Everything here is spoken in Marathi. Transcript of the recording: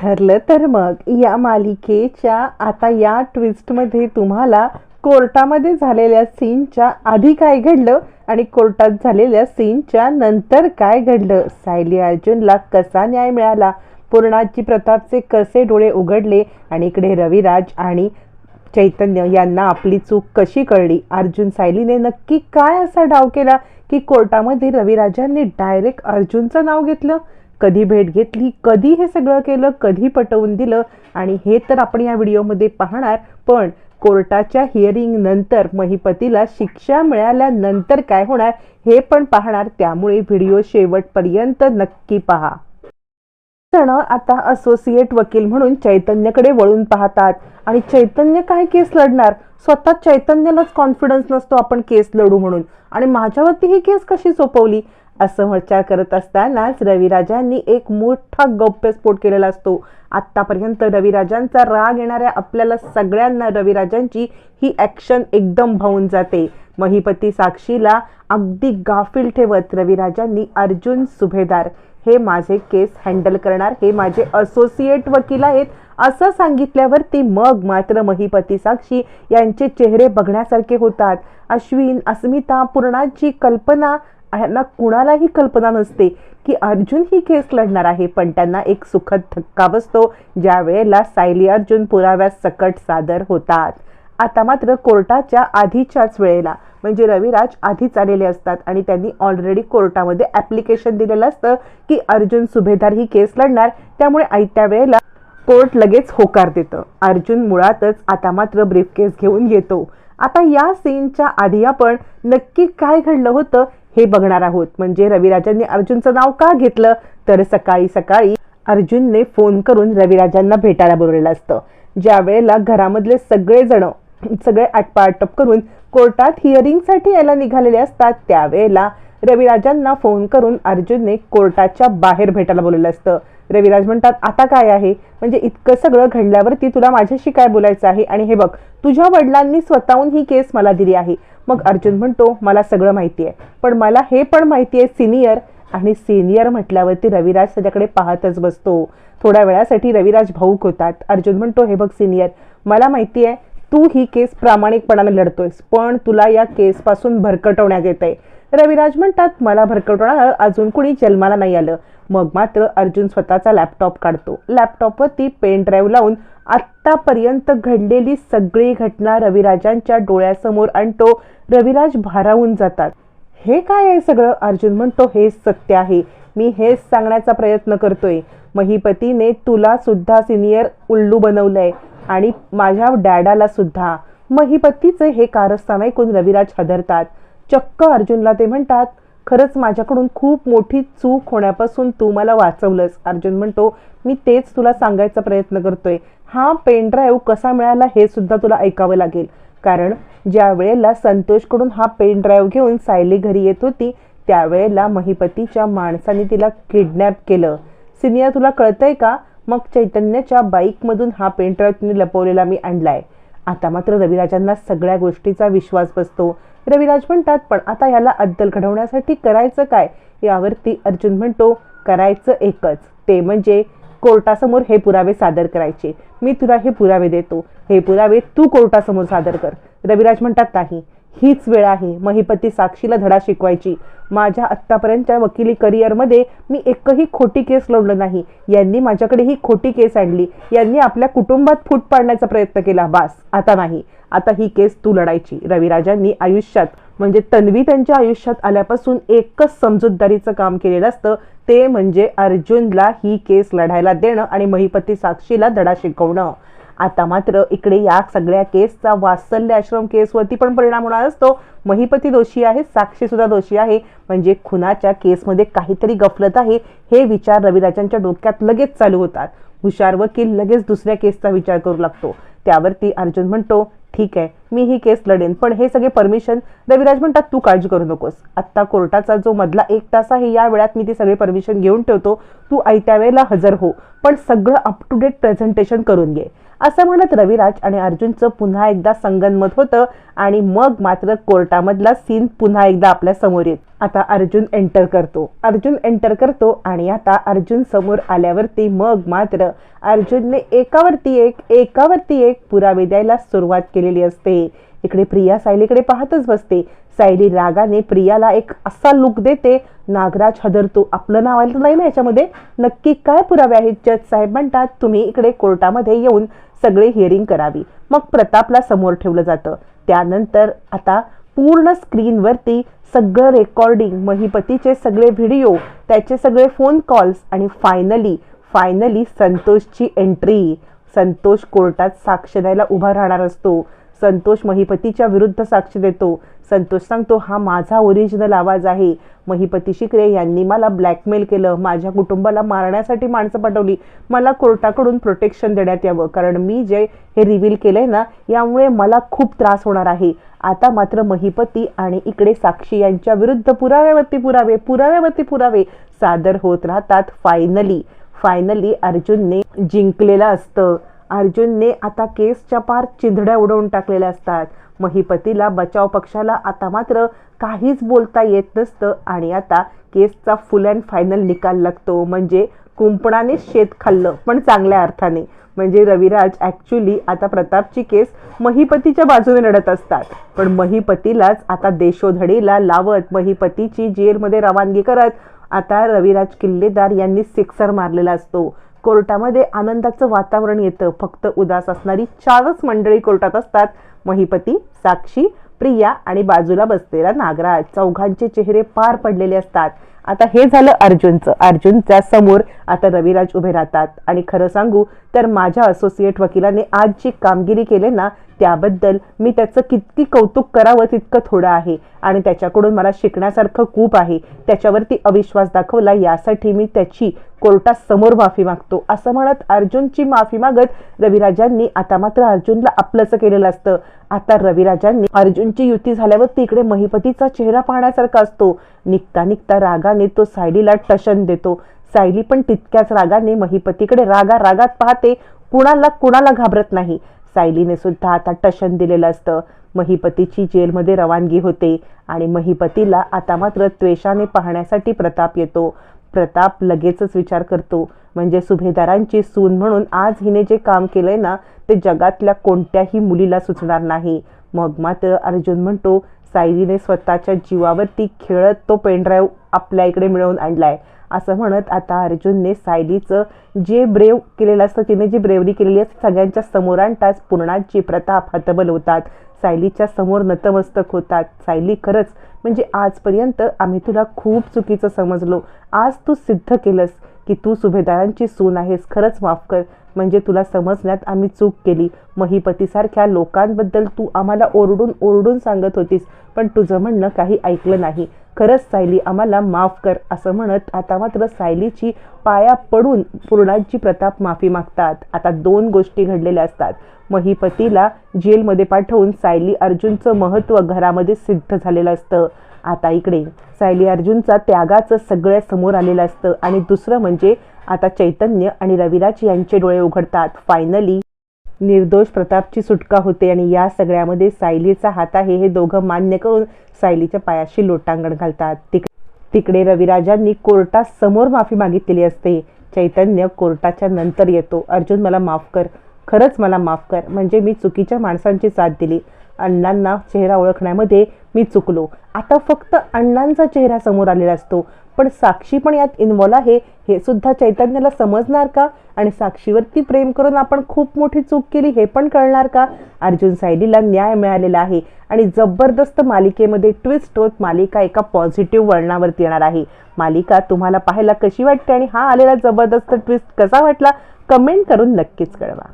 ठरलं तर मग या मालिकेच्या आता या ट्विस्टमध्ये तुम्हाला कोर्टामध्ये झालेल्या सीनच्या आधी काय घडलं आणि कोर्टात झालेल्या सीनच्या नंतर काय घडलं, सायली अर्जुनला कसा न्याय मिळाला, पूर्णाजी प्रतापचे कसे डोळे उघडले आणि इकडे रविराज आणि चैतन्य यांना आपली चूक कशी कळली, अर्जुन सायलीने नक्की काय असा डाव केला की कोर्टामध्ये रविराजांनी डायरेक्ट अर्जुनचं नाव घेतलं, कधी भेट घेतली, कधी हे सगळं केलं, कधी पटवून दिलं आणि हे तर आपण या व्हिडिओमध्ये पाहणार. पण कोर्टाच्या हिअरिंग नंतर महिपतीला शिक्षा मिळाल्यानंतर काय होणार हे पण पाहणार. त्यामुळे व्हिडिओ शेवटपर्यंत नक्की पहा. जण आता असोसिएट वकील म्हणून चैतन्यकडे वळून पाहतात आणि चैतन्य काय केस लढणार, स्वतः चैतन्यालाच कॉन्फिडन्स नसतो आपण केस लढू म्हणून, आणि माझ्यावरती ही केस कशी सोपवली असं विचार करत असतानाच रविराजांनी एक मोठा गौप्यस्फोट केलेला असतो. आत्तापर्यंत रविराजांचा राग येणाऱ्या आपल्याला सगळ्यांना रविराजांची ही ॲक्शन एकदम भावून जाते. महिपती साक्षीला अगदी गाफील ठेवत रविराजांनी अर्जुन सुभेदार हे माझे केस हँडल करणार, हे माझे असोसिएट वकील आहेत असं सांगितल्यावरती मग मात्र महिपती साक्षी यांचे चेहरे बघण्यासारखे होतात. अश्विन, अस्मिता, पूर्णाजी, कल्पना यांना कुणालाही कल्पना नसते की अर्जुन ही केस लढणार आहे. पण त्यांना एक सुखद धक्का बसतो ज्या वेळेला सायली अर्जुन पुराव्यास सकट सादर होतात. आता मात्र कोर्टाच्या आधीच्याच वेळेला म्हणजे रविराज आधीच आलेले असतात आणि त्यांनी ऑलरेडी कोर्टामध्ये ॲप्लिकेशन दिलेलं असतं की अर्जुन सुभेदार ही केस लढणार. त्यामुळे आयत्या वेळेला कोर्ट लगेच होकार देतं. अर्जुन मुळातच आता मात्र ब्रीफकेस घेऊन येतो. आता या सीनच्या आधी आपण नक्की काय घडलं होतं हे बघणार आहोत. म्हणजे रविराजांनी अर्जुनचं नाव का घेतलं, तर सकाळी सकाळी अर्जुनने फोन करून रविराजांना भेटायला बोलवलेलं असतं. ज्या वेळेला घरामधले सगळे आटपाटप करून कोर्टात हिअरिंगसाठी यायला निघालेले असतात त्यावेळेला रविराजांना फोन करून अर्जुनने कोर्टाच्या बाहेर भेटायला बोलवलेलं असतं. रविराज म्हणतात आता काय आहे, म्हणजे इतकं सगळं घडल्यावरती तुला माझ्याशी काय बोलायचं आहे, आणि हे बघ तुझ्या वडिलांनी स्वतःहून ही केस मला दिली आहे. मग अर्जुन म्हणतो मला सगळं माहिती आहे, पण मला हे पण माहिती आहे सिनियर, आणि सिनियर म्हटल्यावरती रविराज त्याच्याकडे पाहतच बसतो. थोड्या वेळासाठी रविराज भाऊक होतात. अर्जुन म्हणतो हे बघ सिनियर, मला माहिती आहे तू ही केस प्रामाणिकपणाने लढतोयस, पण तुला या केसपासून भरकटवण्यात येत आहे. रविराज म्हणतात मला भरकटवणार अजून कुणी जन्माला नाही आलं. मग मात्र अर्जुन स्वतःचा लॅपटॉप काढतो. लॅपटॉपवरती पेन ड्राईव्ह लावून आत्तापर्यंत घडलेली सगळी घटना रविराजांच्या डोळ्यासमोर आणतो. रविराज भारावून जातात. हे काय आहे सगळं? अर्जुन म्हणतो हेच सत्य आहे, मी हेच सांगण्याचा प्रयत्न करतोय. महिपतीने तुला सुद्धा सिनियर उल्लू बनवलंय आणि माझ्या डॅडाला सुद्धा. महिपतीचे हे कारस्थान ऐकून रविराज हादरतात. चक्क अर्जुनला ते म्हणतात खरंच माझ्याकडून खूप मोठी चूक होण्यापासून तू मला वाचवलंस. अर्जुन म्हणतो मी तेच तुला सांगायचा प्रयत्न करतोय. हा पेन ड्राईव्ह कसा मिळाला हे सुद्धा तुला ऐकावं लागेल, कारण ज्या वेळेला संतोषकडून हा पेन ड्राईव्ह घेऊन सायली घरी येत होती त्यावेळेला महिपतीच्या माणसाने तिला किडनॅप केलं. सिनियर तुला कळतंय का? मग चैतन्याच्या बाईकमधून हा पेन ड्राईव्ह तिने लपवलेला मी आणलाय. आता मात्र रविराजांना सगळ्या गोष्टीचा विश्वास बसतो. रविराज म्हणतात पण आता याला अद्दल घडवण्यासाठी करायचं काय? यावरती अर्जुन म्हणतो करायचं एकच, ते म्हणजे कोर्टासमोर हे पुरावे सादर करायचे. मी तुला हे पुरावे देतो, हे पुरावे तू कोर्टासमोर सादर कर. रविराज म्हणतात नाही, हीच वेळ आहे महिपती साक्षीला धडा शिकवायची. माझ्या आत्तापर्यंतच्या वकिली करिअरमध्ये मी एकही खोटी केस लढलो नाही. यांनी माझ्याकडे ही खोटी केस आणली, यांनी आपल्या कुटुंबात फूट पाडण्याचा प्रयत्न केला. बास, आता नाही, आता ही केस तू लढायची. रविराजांनी आयुष्यात म्हणजे तन्वी त्यांच्या आयुष्यात आल्यापासून एकच समजूतदारीचं काम केलेलं असतं, ते म्हणजे अर्जुनला ही केस लढायला देणं आणि महिपती साक्षीला धडा शिकवणं. आता मात्र इकडे या सगळ्या केसचा वात्सल्य आश्रम केसवरती पण परिणाम होणार असतो. महिपती दोषी आहे, साक्षी सुद्धा दोषी आहे, म्हणजे खुनाच्या केसमध्ये काहीतरी गफलत आहे हे विचार रविराजांच्या डोक्यात लगेच चालू होतात. हुशार वकील लगेच दुसऱ्या केसचा विचार करू लागतो. त्यावरती अर्जुन म्हणतो ठीक आहे मी ही केस लढेन, पण हे सगळे परमिशन. रविराज म्हणतात तू काळजी करू नकोस, आत्ता कोर्टाचा जो मधला 1 तास आहे या वेळात मी ती सगळी परमिशन घेऊन ठेवतो, तू आयत्या वेळेला हजर हो, पण सगळं अप टू डेट प्रेझेंटेशन करून घे. असं म्हणत रविराज आणि अर्जुनचं पुन्हा एकदा संगनमत होतं आणि मग मात्र कोर्टामधला सीन पुन्हा एकदा आपल्या समोर येत. आता अर्जुन एंटर करतो आणि आता अर्जुन समोर आल्यावरती मग मात्र अर्जुनने एकावरती एक पुरावे द्यायला सुरुवात केलेली असते. इकडे प्रिया सायलीकडे पाहतच बसते. सायली रागाने प्रियाला एक असा लुक देते. नागराज हदरतो. आपलं नाव आलं नाही ना याच्यामध्ये, नक्की काय पुरावे आहेत? जज साहेब म्हणतात तुम्ही इकडे कोर्टामध्ये येऊन सगळे हिअरिंग करावी. मग प्रतापला समोर ठेवलं जातं. त्यानंतर आता पूर्ण स्क्रीनवरती सगळं रेकॉर्डिंग, महिपतीचे सगळे व्हिडिओ, त्याचे सगळे फोन कॉल्स आणि फायनली संतोषची एंट्री. संतोष कोर्टात साक्ष द्यायला उभा राहणार असतो. संतोष महिपतीच्या विरुद्ध साक्ष देतो. संतोष सांगतो हा माझा ओरिजिनल आवाज आहे. महिपती शिकरे यांनी मला ब्लॅकमेल केलं, माझ्या कुटुंबाला मारण्यासाठी माणसं पाठवली, मला कोर्टाकडून प्रोटेक्शन देण्यात यावं, कारण मी जे हे रिव्हील केलंय ना यामुळे मला खूप त्रास होणार आहे. आता मात्र महिपती आणि इकडे साक्षी यांच्या विरुद्ध पुराव्यावरती पुरावे सादर होत राहतात. फायनली अर्जुनने जिंकलेलं असतं. अर्जुनने आता केसच्या पार चिंधड्या उडवून टाकलेल्या असतात. महिपतीला, बचाव पक्षाला आता मात्र काहीच बोलता येत नसतं आणि आता केसचा फुल अँड फायनल निकाल लागतो. म्हणजे कुंपणाने शेत खाल्लं, पण चांगल्या अर्थाने. म्हणजे रविराज ॲक्च्युली आता प्रतापची केस महिपतीच्या बाजूने लढत असतात, पण महिपतीलाच आता देशोधडीला लावत महिपतीची जेलमध्ये रवानगी करत आता रविराज किल्लेदार यांनी सिक्सर मारलेला असतो. कोर्टामध्ये आनंदाचं वातावरण येतं. फक्त उदास असणारी 4च मंडळी कोर्टात असतात. महिपती, साक्षी, प्रिया आणि बाजूला बसलेला नागराज. चौघांचे चेहरे पार पडलेले असतात. आता हे झालं अर्जुनचं. अर्जुनच्या समोर आता रविराज उभे राहतात आणि खरं सांगू तर माझ्या असोसिएट वकिलाने आज जी कामगिरी केली ना त्याबद्दल मी त्याचं किती कौतुक करावं तितकं थोडं आहे आणि त्याच्याकडून मला शिकण्यासारखं खूप आहे. त्याच्यावरती अविश्वास दाखवला यासाठी मी त्याची कोर्टासमोर माफी मागतो. असं म्हणत अर्जुनची माफी मागत रविराजांनी आता मात्र अर्जुनला आपलंसं केलेलं असतं. आता रविराजांनी अर्जुनची युती झाल्यावर इकडे महिपतीचा चेहरा पाहण्यासारखा असतो. निघता रागाने तो सायलीला टशन देतो. सायली पण तितक्याच रागाने महिपतीकडे रागात पाहते. कुणाला घाबरत नाही. सायलीने सुद्धा आता टशन दिलेलं असतं. महिपतीची जेलमध्ये रवानगी होते आणि महिपतीला आता मात्र त्वेषाने पाहण्यासाठी प्रताप येतो. प्रताप लगेचच विचार करतो, म्हणजे सुभेदारांची सून म्हणून आज हिने जे काम केलंय ना ते जगातल्या कोणत्याही मुलीला सुचणार नाही. मग मात्र अर्जुन म्हणतो, सायलीने स्वतःच्या जीवावरती खेळत तो पेनड्राईव्ह आपल्या इकडे मिळवून आणलाय. असं म्हणत आता अर्जुनने सायलीचं जे ब्रेव केलेलं असतं, तिने जी ब्रेवरी केलेली असते सगळ्यांच्या समोर आणताच पूर्णाची प्रताप हतबल होतात. सायलीच्या समोर नतमस्तक होतात. सायली, खरंच म्हणजे आजपर्यंत आम्ही तुला खूप चुकीचं समजलो. आज तू सिद्ध केलंस की तू सुभेदारांची सून आहेस. खरंच माफ कर. म्हणजे तुला समजण्यात आम्ही चूक केली. महिपतीसारख्या लोकांबद्दल तू आम्हाला ओरडून सांगत होतीस, पण तुझं म्हणणं काही ऐकलं नाही. खरंच सायली, आम्हाला माफ कर. असं म्हणत आता मात्र सायलीची पाया पडून पूर्णाजी प्रताप माफी मागतात. आता 2 गोष्टी घडलेल्या असतात. महिपतीला जेलमध्ये पाठवून सायली अर्जुनचं महत्त्व घरामध्ये सिद्ध झालेलं असतं. आता इकडे सायली अर्जुनचा त्यागाचं सगळ्या समोर आलेलं असतं. आणि दुसरं म्हणजे आता चैतन्य आणि रविराज यांचे डोळे उघडतात. फायनली निर्दोष प्रतापची सुटका होते आणि या सगळ्यामध्ये सायलीचा हात आहे हे दोघं मान्य करून सायलीच्या पायाशी लोटांगण घालतात. तिकडे रविराजांनी कोर्टासमोर माफी मागितलेली असते. चैतन्य कोर्टाच्या नंतर येतो. अर्जुन, मला माफ कर. खरंच मला माफ कर. म्हणजे मी चुकीच्या माणसांची साथ दिली. अण्णांना चेहरा ओळखण्यामध्ये मी चुकलो. आता फक्त अण्णांचा चेहरा समोर आलेला असतो, पण साक्षी पण यात इन्व्हॉल्व आहे हे सुद्धा चैतन्याला समजणार का? आणि साक्षीवरती प्रेम करून आपण खूप मोठी चूक केली हे पण कळणार का? अर्जुन, सायलीला न्याय मिळालेला आहे आणि जबरदस्त मालिकेमध्ये ट्विस्ट होत मालिका एका पॉझिटिव्ह वळणावरती येणार आहे. मालिका तुम्हाला पाहायला कशी वाटते आणि हा आलेला जबरदस्त ट्विस्ट कसा वाटला कमेंट करून नक्कीच कळवा.